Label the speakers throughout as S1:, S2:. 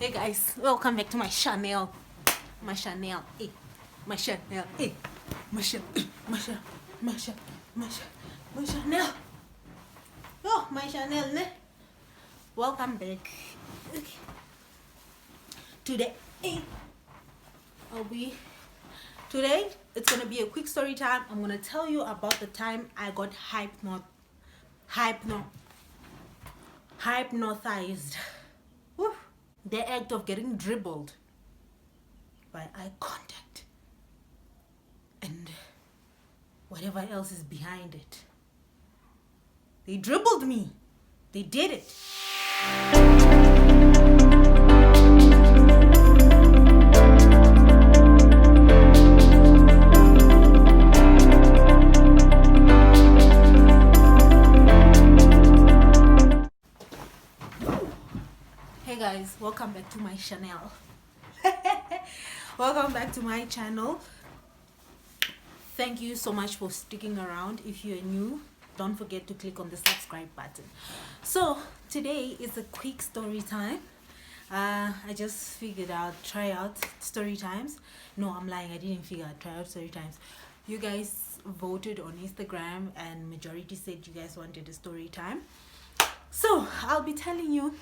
S1: Hey guys, welcome back to my channel. My channel, my channel, my channel, my channel, my channel, my channel. Oh, my channel, ne? Welcome back. Okay. Today, I'll be. Today, it's gonna be a quick story time. I'm gonna tell you about the time I got hypnotized. Woo. The act of getting dribbled by eye contact and whatever else is behind it. They dribbled me. They did it. Hey guys, welcome back to my channel. Welcome back to my channel. Thank you so much for sticking around. If you're new, don't forget to click on the subscribe button. So today is a quick story time. I just figured out try out story times. No, I'm lying. I didn't figure out try out story times. You guys voted on Instagram and majority said you guys wanted a story time. So I'll be telling you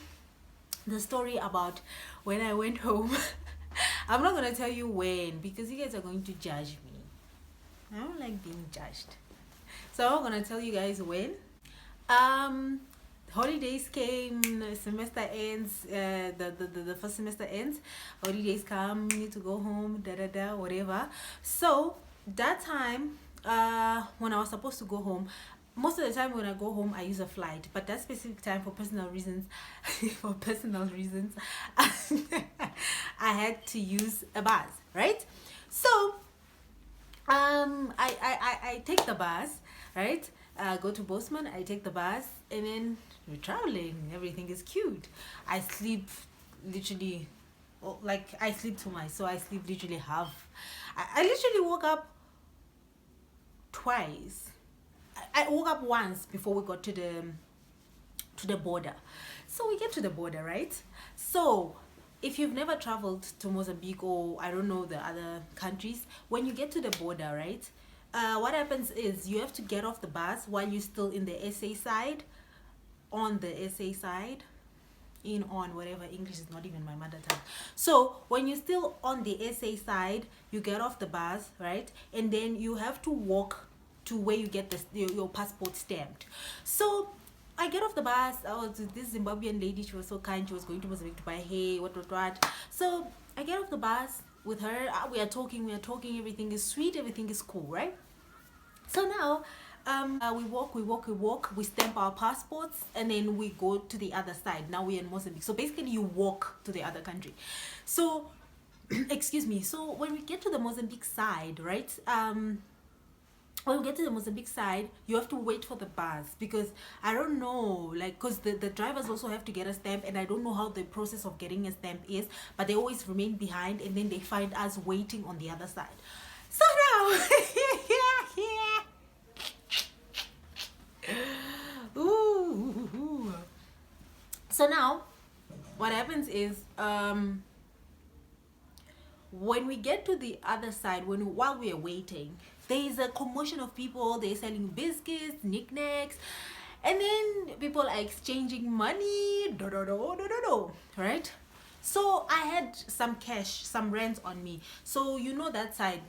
S1: the story about when I went home. I'm not gonna tell you when because you guys are going to judge me. I don't like being judged. So I'm gonna tell you guys when. Holidays came, semester ends, the first semester ends, holidays come, need to go home, whatever. So that time, when I was supposed to go home, most of the time when I go home I use a flight, but that specific time for personal reasons I had to use a bus, right? So I take the bus, right? Go to Bosman, I take the bus, and then we're traveling. Everything is cute. I sleep literally, like I sleep too much, so I sleep literally half. I literally woke up twice. I woke up once before we got to the border. So we get to the border, right? So if you've never traveled to Mozambique or I don't know the other countries, when you get to the border, right, what happens is you have to get off the bus while you're still in the SA side, on the SA side, on whatever. English is not even my mother tongue. So when you're still on the SA side, you get off the bus, right, and then you have to walk to where you get your passport stamped. So I get off the bus. I was with this Zimbabwean lady. She was so kind. She was going to Mozambique to buy hay, what. So I get off the bus with her. We are talking. Everything is sweet. Everything is cool, right? So now, we walk. We stamp our passports, and then we go to the other side. Now we're in Mozambique. So basically, you walk to the other country. So, excuse me. So when we get to the Mozambique side, right? When we get to the Mozambique side, you have to wait for the bus because I don't know, like, because the drivers also have to get a stamp, and I don't know how the process of getting a stamp is, but they always remain behind, and then they find us waiting on the other side. So now, ooh. So now, what happens is, when we get to the other side, while we are waiting, there is a commotion of people. They're selling biscuits, knickknacks, and then people are exchanging money, right? So I had some cash, some rands on me. So you know that side,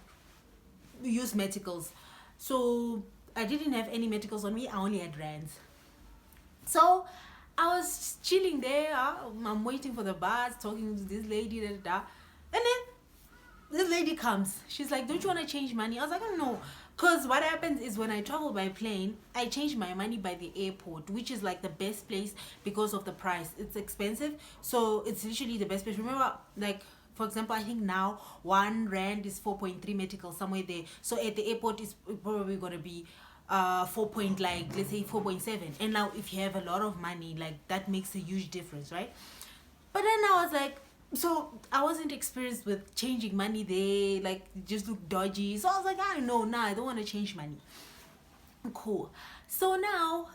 S1: we use meticals. So I didn't have any meticals on me. I only had rands. So I was chilling there. I'm waiting for the bus, talking to this lady, and then this lady comes. She's like, don't you want to change money? I was like, oh, no. Because what happens is when I travel by plane, I change my money by the airport, which is like the best place because of the price. It's expensive, so it's literally the best place. Remember, like, for example, I think now 1 rand is 4.3 medical, somewhere there. So at the airport, it's probably going to be 4 point, like, let's say 4.7. And now if you have a lot of money, like, that makes a huge difference, right? But then I was like, so I wasn't experienced with changing money there, like, it just looked dodgy. So I was like, I don't know, I don't want to change money. Cool. So now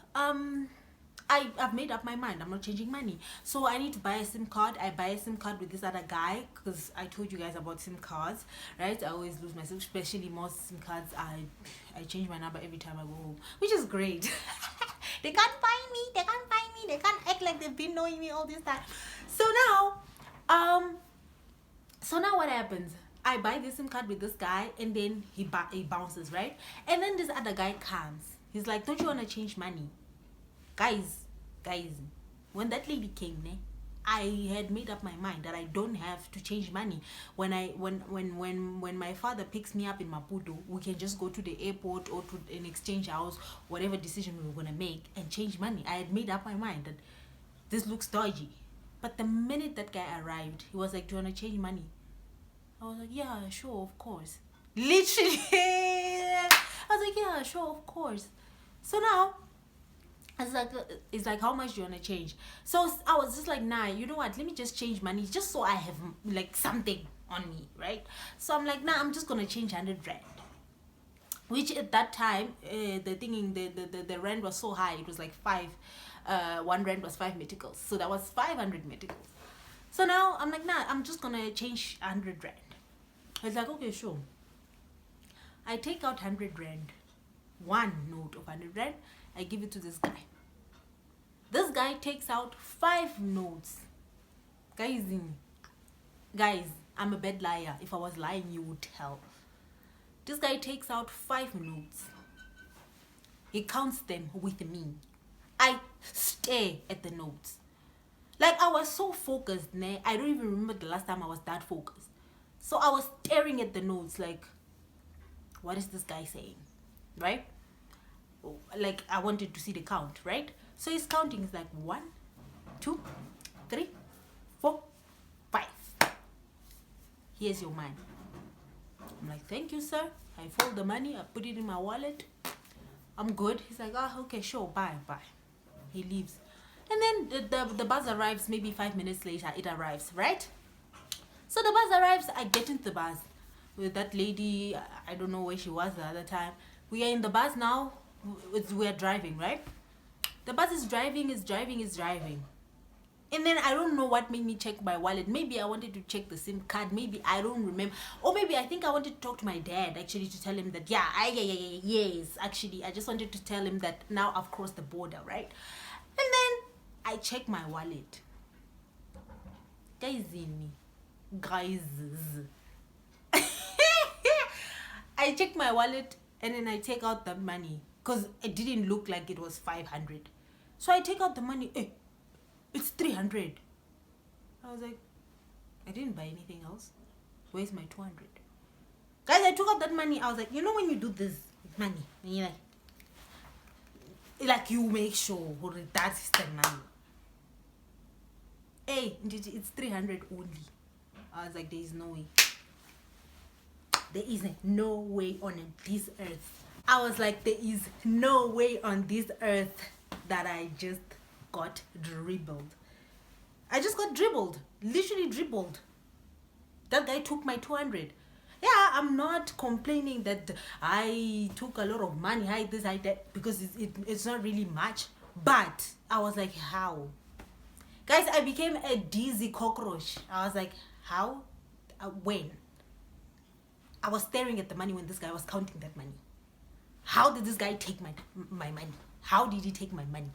S1: I've made up my mind. I'm not changing money. So I need to buy a SIM card. I buy a SIM card with this other guy because I told you guys about SIM cards, right? I always lose my SIM, especially most SIM cards. I change my number every time I go home, which is great. They can't find me. They can't find me. They can't act like they've been knowing me all this time. So now what happens? I buy this SIM card with this guy, and then he bounces, right? And then this other guy comes. He's like, "Don't you want to change money?" Guys, when that lady came, I had made up my mind that I don't have to change money. When my father picks me up in Maputo, we can just go to the airport or to an exchange house, whatever decision we were gonna make, and change money. I had made up my mind that this looks dodgy. But the minute that guy arrived, he was like, "Do you wanna change money?" I was like, "Yeah, sure, of course." Literally, I was like, "Yeah, sure, of course." So now it's like, "How much do you want to change?" So I was just like, "Nah, you know what, let me just change money just so I have like something on me, right?" So I'm like, "Nah, I'm just gonna change 100 rand," which at that time the rand was so high. It was like 1 rand was 5 meticals, so that was 500 meticals. So now I'm like, "Nah, I'm just gonna change 100 rand." It's like, "Okay, sure." I take out 100 rand, one note of 100 rand. I give it to this guy. This guy takes out 5 notes. Guys, I'm a bad liar. If I was lying, you would tell. This guy takes out 5 notes. He counts them with me. I stare at the notes. Like, I was so focused, I don't even remember the last time I was that focused. So I was staring at the notes like, what is this guy saying, right? Like, I wanted to see the count, right? So he's counting. It's like 1, 2, 3, 4, 5. Here's your money. I'm like, "Thank you, sir." I fold the money. I put it in my wallet. I'm good. He's like, "Oh, okay, sure, bye." He leaves. And then the bus arrives. Maybe 5 minutes later, it arrives, right? So the bus arrives. I get into the bus with that lady. I don't know where she was the other time. We are in the bus now. We are driving, right? The bus is driving. And then I don't know what made me check my wallet. Maybe I wanted to check the SIM card. Maybe I don't remember. Or maybe I think I wanted to talk to my dad, actually, to tell him that, yes. Actually, I just wanted to tell him that now I've crossed the border, right? And then I check my wallet. Guys. I check my wallet, and then I take out the money. Because it didn't look like it was 500. So I take out the money. It's 300. I was like, I didn't buy anything else. Where's my 200? Guys, I took out that money. I was like, you know when you do this with money, and you're like you make sure that's the money. Hey, it's 300 only. I was like, there is no way. There isn't no way on this earth. I was like, there is no way on this earth that I just got dribbled. I just got dribbled. Literally dribbled. That guy took my 200. Yeah, I'm not complaining that I took a lot of money, I this, I that, because it's not really much. But I was like, how? Guys, I became a dizzy cockroach. I was like, how? When? I was staring at the money when this guy was counting that money. How did this guy take my money? How did he take my money?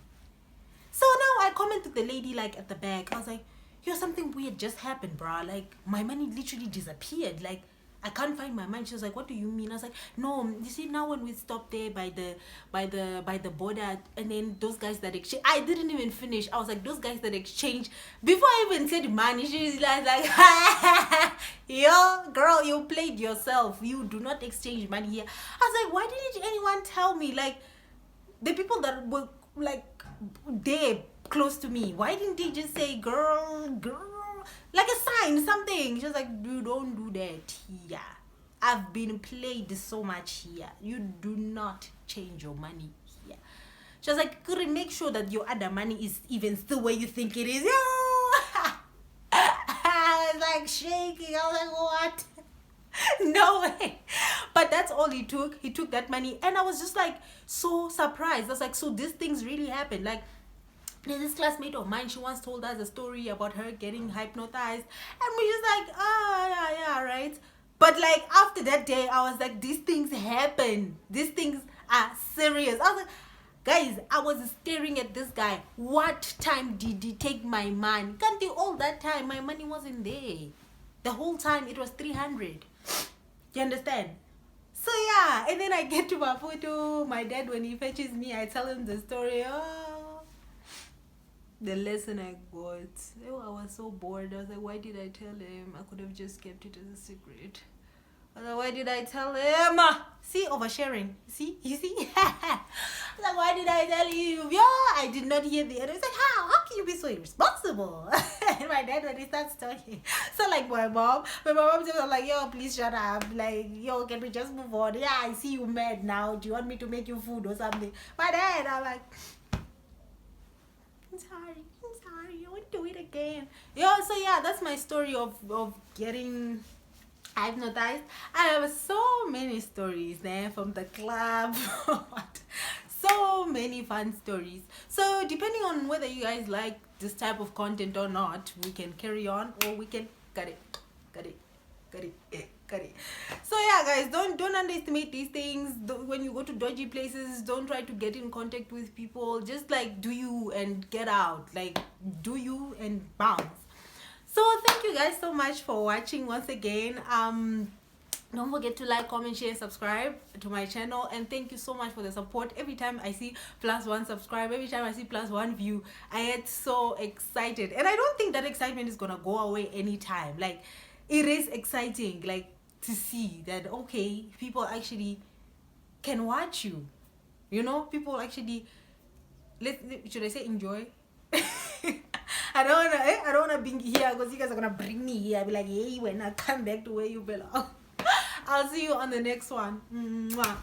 S1: So now I commented the lady like at the back. I was like, yo, something weird just happened, bro. Like, my money literally disappeared. Like, I can't find my money. She was like, what do you mean? I was like, no, you see, now when we stopped there by the border, and then those guys that exchange, I didn't even finish. I was like, those guys that exchange, before I even said money, she's like, yo, girl, you played yourself. You do not exchange money here. I was like, why didn't anyone tell me? Like, the people that were like there close to me, why didn't they just say, girl, like a sign, something? She was like, you don't do that here. I've been played so much here. You do not change your money here. She was like, could make sure that your other money is even still where you think it is. Yo! I was like shaking. I was like, what? No way. But that's all he took. He took that money, and I was just like so surprised. I was like, so these things really happened. Like, There's this classmate of mine, she once told us a story about her getting hypnotized, and we just like, oh yeah, right. But like after that day, I was like, these things happen. These things are serious. I was like, guys, I was staring at this guy. What time did he take my money? Can't do all that time. My money wasn't there. The whole time it was 300. You understand? So yeah, and then I get to Maputo. My dad, when he fetches me, I tell him the story. Oh, the lesson I got. Oh, I was so bored. I was like, why did I tell him? I could have just kept it as a secret. I was like, why did I tell him? See, oversharing. See, you see? I was like, why did I tell you? Yeah, I did not hear the end. It's like, how can you be so irresponsible? And my dad, when he starts talking, so like my mom just was like, yo, please shut up. Like, yo, can we just move on? Yeah, I see you mad now. Do you want me to make you food or something? My dad, I'm like, I'm sorry, I won't do it again. Yeah, so yeah, that's my story of getting hypnotized. I have so many stories there from the club. So many fun stories. So depending on whether you guys like this type of content or not, we can carry on or we can cut it. So yeah, guys, don't underestimate these things. When you go to dodgy places, don't try to get in contact with people. Just like do you and get out. Like do you and bounce. So thank you guys so much for watching once again. Don't forget to like, comment, share, subscribe to my channel, and thank you so much for the support. Every time I see +1 subscribe, every time I see +1 view, I get so excited, and I don't think that excitement is gonna go away anytime. Like, it is exciting, like, to see that okay, people actually can watch you, you know, people actually should I say enjoy. I don't wanna be here because you guys are gonna bring me here. I'll be like, hey, when I come back to where you belong. I'll see you on the next one. Mwah.